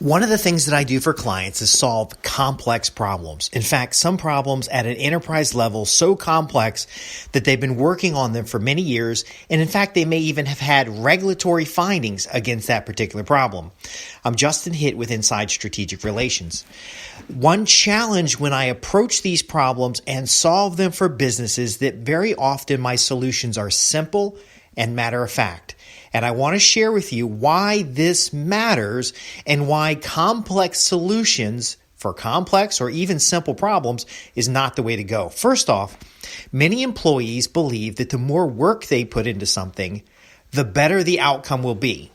One of the things that I do for clients is solve complex problems. In fact, some problems at an enterprise level so complex that they've been working on them for many years, and in fact, they may even have had regulatory findings against that particular problem. I'm Justin Hitt with Inside Strategic Relations. One challenge when I approach these problems and solve them for businesses that very often my solutions are simple and matter of fact. And I want to share with you why this matters and why complex solutions for complex or even simple problems is not the way to go. First off, many employees believe that the more work they put into something, the better the outcome will be.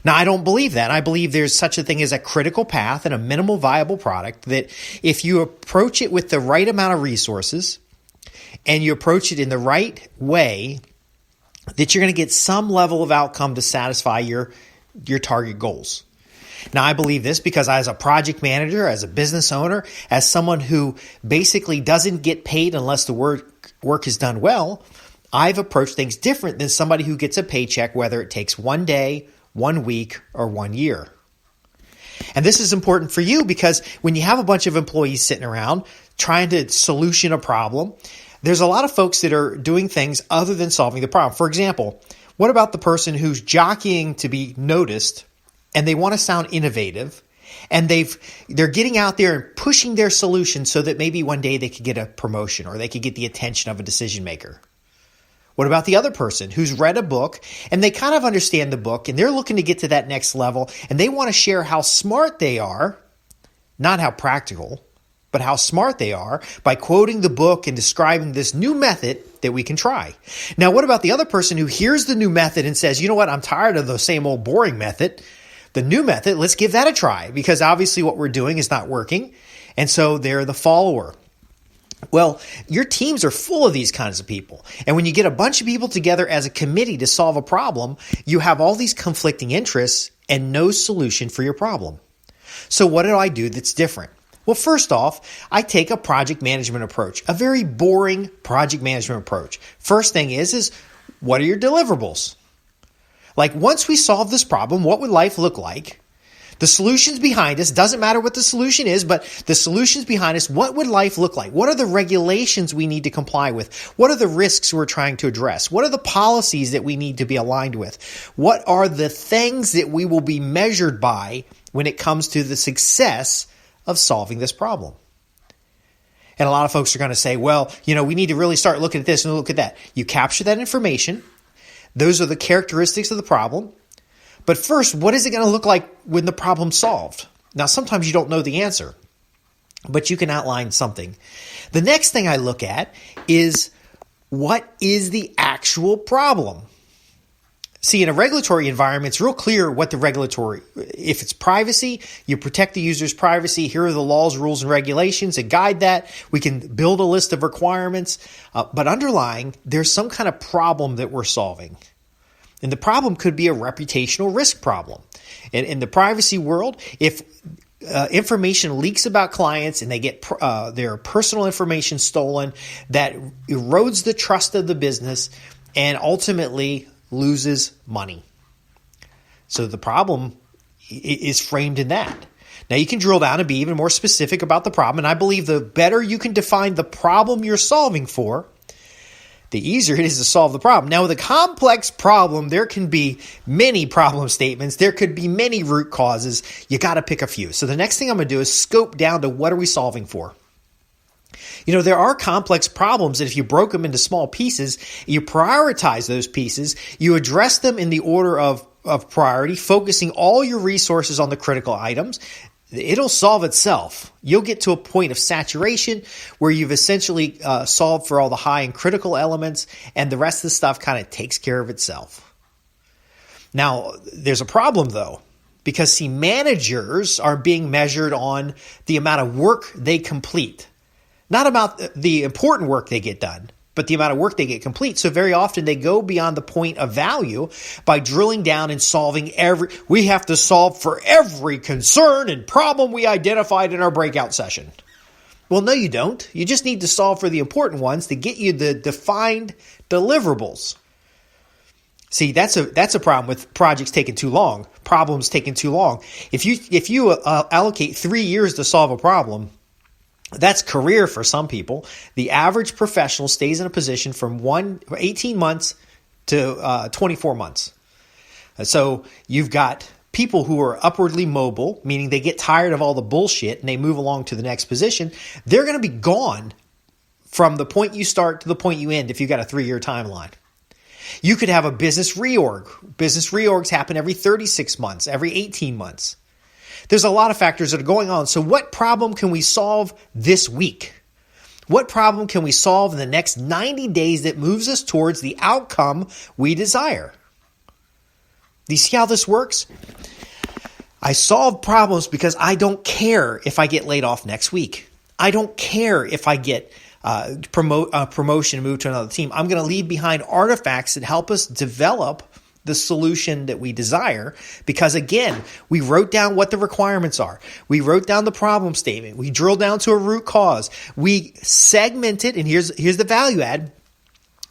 Now, I don't believe that. I believe there's such a thing as a critical path and a minimal viable product that if you approach it with the right amount of resources and you approach it in the right way, that you're going to get some level of outcome to satisfy your target goals. Now, I believe this because as a project manager, as a business owner, as someone who basically doesn't get paid unless the work is done well, I've approached things different than somebody who gets a paycheck, whether it takes 1 day, 1 week, or 1 year. And this is important for you because when you have a bunch of employees sitting around trying to solution a problem, there's a lot of folks that are doing things other than solving the problem. For example, what about the person who's jockeying to be noticed and they want to sound innovative and they're getting out there and pushing their solution so that maybe one day they could get a promotion or they could get the attention of a decision maker? What about the other person who's read a book and they kind of understand the book and they're looking to get to that next level and they want to share how smart they are, not how practical, but how smart they are by quoting the book and describing this new method that we can try. Now, what about the other person who hears the new method and says, you know what, I'm tired of the same old boring method. The new method, let's give that a try because obviously what we're doing is not working. And so they're the follower. Well, your teams are full of these kinds of people. And when you get a bunch of people together as a committee to solve a problem, you have all these conflicting interests and no solution for your problem. So what do I do that's different? Well, first off, I take a project management approach, a very boring project management approach. First thing is what are your deliverables? Like once we solve this problem, what would life look like? The solutions behind us, doesn't matter what the solution is, but the solutions behind us, what would life look like? What are the regulations we need to comply with? What are the risks we're trying to address? What are the policies that we need to be aligned with? What are the things that we will be measured by when it comes to the success of solving this problem? And a lot of folks are going to say, well, we need to really start looking at this and look at that. You capture that information. Those are the characteristics of the problem. But first, what is it going to look like when the problem's solved? Now, sometimes you don't know the answer, but you can outline something. The next thing I look at is what is the actual problem? See, in a regulatory environment, it's real clear what the regulatory, if it's privacy, you protect the user's privacy. Here are the laws, rules, and regulations that guide that. We can build a list of requirements, but underlying, there's some kind of problem that we're solving. And the problem could be a reputational risk problem. And in the privacy world, if information leaks about clients and they get their personal information stolen, that erodes the trust of the business and ultimately loses money. So the problem is framed in that. Now you can drill down and be even more specific about the problem. And I believe the better you can define the problem you're solving for, the easier it is to solve the problem. Now with a complex problem, there can be many problem statements. There could be many root causes. You got to pick a few. So the next thing I'm going to do is scope down to what are we solving for? There are complex problems that if you broke them into small pieces, you prioritize those pieces, you address them in the order of priority, focusing all your resources on the critical items, it'll solve itself. You'll get to a point of saturation where you've essentially solved for all the high and critical elements, and the rest of the stuff kind of takes care of itself. Now, there's a problem though, because see, managers are being measured on the amount of work they complete. Not about the important work they get done, but the amount of work they get complete. So very often they go beyond the point of value by drilling down and solving we have to solve for every concern and problem we identified in our breakout session. Well, no, you don't. You just need to solve for the important ones to get you the defined deliverables. See, that's a problem with projects taking too long, problems taking too long. If you allocate 3 years to solve a problem, that's career for some people. The average professional stays in a position from 18 months to 24 months. So you've got people who are upwardly mobile, meaning they get tired of all the bullshit and they move along to the next position. They're going to be gone from the point you start to the point you end if you've got a 3-year timeline. You could have a business reorg. Business reorgs happen every 36 months, every 18 months. There's a lot of factors that are going on. So what problem can we solve this week? What problem can we solve in the next 90 days that moves us towards the outcome we desire? Do you see how this works? I solve problems because I don't care if I get laid off next week. I don't care if I get promotion and move to another team. I'm going to leave behind artifacts that help us develop the solution that we desire because, again, we wrote down what the requirements are. We wrote down the problem statement. We drilled down to a root cause. We segmented, and here's the value add.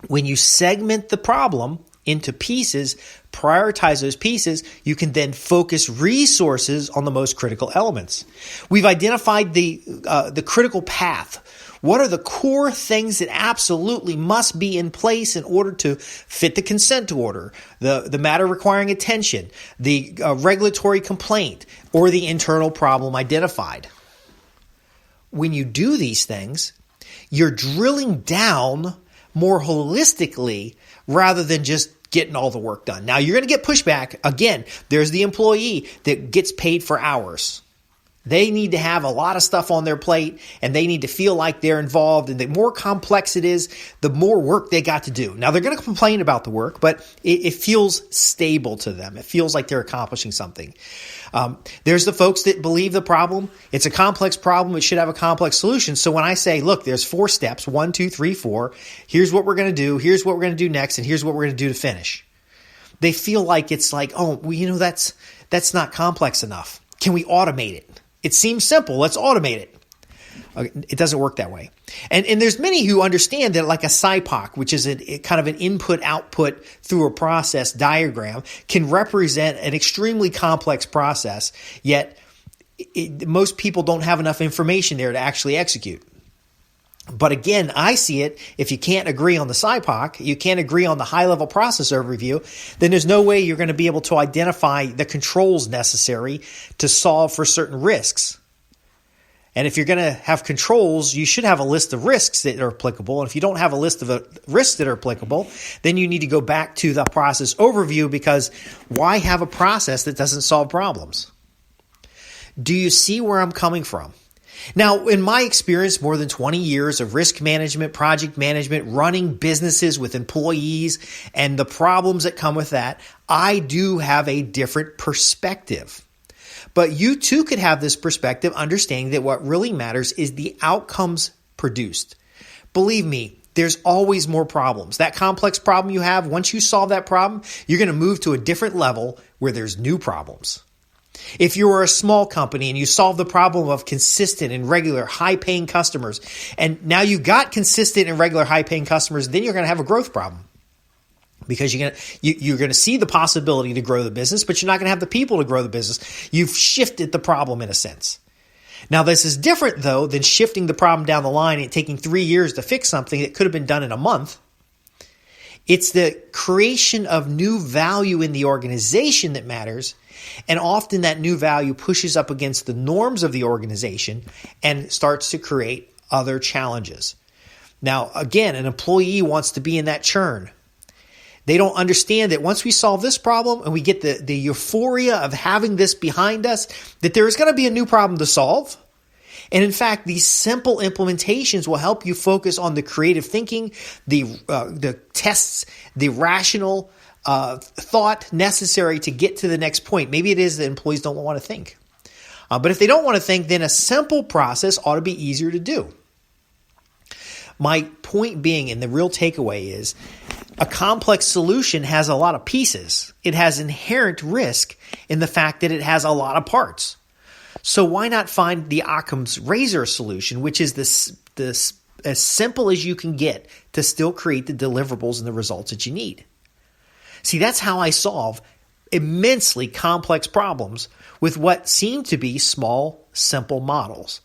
When you segment the problem into pieces, prioritize those pieces, you can then focus resources on the most critical elements. We've identified the critical path. What are the core things that absolutely must be in place in order to fit the consent order, the matter requiring attention, the regulatory complaint, or the internal problem identified? When you do these things, you're drilling down more holistically rather than just getting all the work done. Now, you're going to get pushback. Again, there's the employee that gets paid for hours. They need to have a lot of stuff on their plate and they need to feel like they're involved. And the more complex it is, the more work they got to do. Now, they're going to complain about the work, but it feels stable to them. It feels like they're accomplishing something. There's the folks that believe the problem. It's a complex problem. It should have a complex solution. So when I say, look, there's 4 steps, 1, 2, 3, 4. Here's what we're going to do. Here's what we're going to do next. And here's what we're going to do to finish. They feel like it's like, oh, well, that's not complex enough. Can we automate it? It seems simple. Let's automate it. It doesn't work that way. And there's many who understand that like a SIPOC, which is a kind of an input-output through a process diagram, can represent an extremely complex process, yet most people don't have enough information there to actually execute. But again, I see it, if you can't agree on the SIPOC, you can't agree on the high-level process overview, then there's no way you're going to be able to identify the controls necessary to solve for certain risks. And if you're going to have controls, you should have a list of risks that are applicable. And if you don't have a list of risks that are applicable, then you need to go back to the process overview, because why have a process that doesn't solve problems? Do you see where I'm coming from? Now, in my experience, more than 20 years of risk management, project management, running businesses with employees, and the problems that come with that, I do have a different perspective. But you too could have this perspective, understanding that what really matters is the outcomes produced. Believe me, there's always more problems. That complex problem you have, once you solve that problem, you're going to move to a different level where there's new problems. If you are a small company and you solve the problem of consistent and regular high-paying customers, and now you got consistent and regular high-paying customers, then you're going to have a growth problem. Because you're going to see the possibility to grow the business, but you're not going to have the people to grow the business. You've shifted the problem in a sense. Now, this is different, though, than shifting the problem down the line and taking 3 years to fix something that could have been done in a month. It's the creation of new value in the organization that matters, and often that new value pushes up against the norms of the organization and starts to create other challenges. Now, again, an employee wants to be in that churn. They don't understand that once we solve this problem and we get the euphoria of having this behind us, that there is going to be a new problem to solve. And in fact, these simple implementations will help you focus on the creative thinking, the tests, the rational thought necessary to get to the next point. Maybe it is that employees don't want to think. But if they don't want to think, then a simple process ought to be easier to do. My point being, and the real takeaway is, a complex solution has a lot of pieces. It has inherent risk in the fact that it has a lot of parts. So why not find the Occam's razor solution, which is this as simple as you can get to still create the deliverables and the results that you need? See, that's how I solve immensely complex problems with what seem to be small, simple models.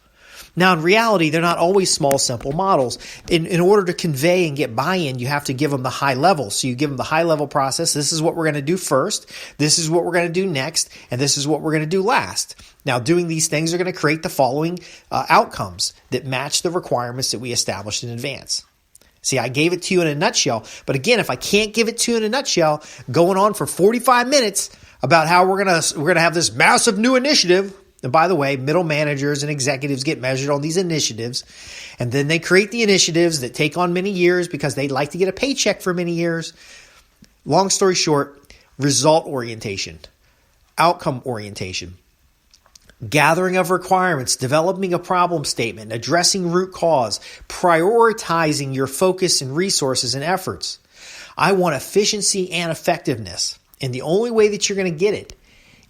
Now, in reality, they're not always small, simple models. In order to convey and get buy-in, you have to give them the high level. So you give them the high level process. This is what we're going to do first. This is what we're going to do next. And this is what we're going to do last. Now, doing these things are going to create the following outcomes that match the requirements that we established in advance. See, I gave it to you in a nutshell. But again, if I can't give it to you in a nutshell, going on for 45 minutes about how we're going to have this massive new initiative. And by the way, middle managers and executives get measured on these initiatives. And then they create the initiatives that take on many years because they like to get a paycheck for many years. Long story short, result orientation, outcome orientation, gathering of requirements, developing a problem statement, addressing root cause, prioritizing your focus and resources and efforts. I want efficiency and effectiveness. And the only way that you're going to get it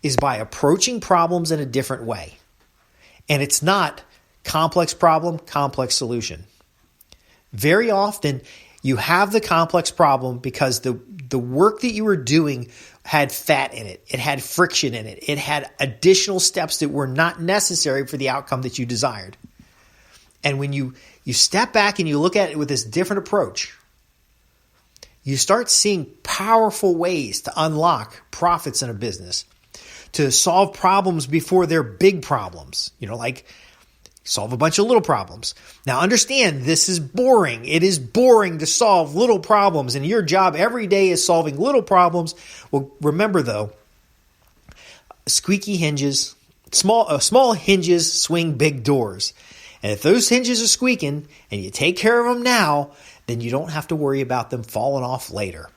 is by approaching problems in a different way. And it's not complex problem, complex solution. Very often, you have the complex problem because the work that you were doing had fat in it. It had friction in it. It had additional steps that were not necessary for the outcome that you desired. And when you step back and you look at it with this different approach, you start seeing powerful ways to unlock profits in a business, to solve problems before they're big problems, like solve a bunch of little problems. Now understand, this is boring. It is boring to solve little problems, and your job every day is solving little problems. Well, remember though, squeaky hinges, small hinges swing big doors. And if those hinges are squeaking and you take care of them now, then you don't have to worry about them falling off later.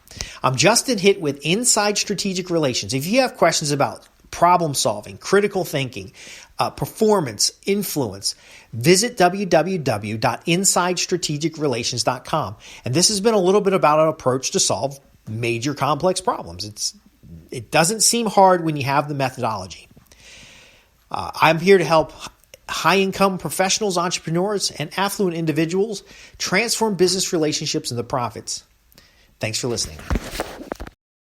I'm Justin Hitt with Inside Strategic Relations. If you have questions about problem solving, critical thinking, performance, influence, visit www.insidestrategicrelations.com. And this has been a little bit about an approach to solve major complex problems. It doesn't seem hard when you have the methodology. I'm here to help high-income professionals, entrepreneurs, and affluent individuals transform business relationships into profits. Thanks for listening.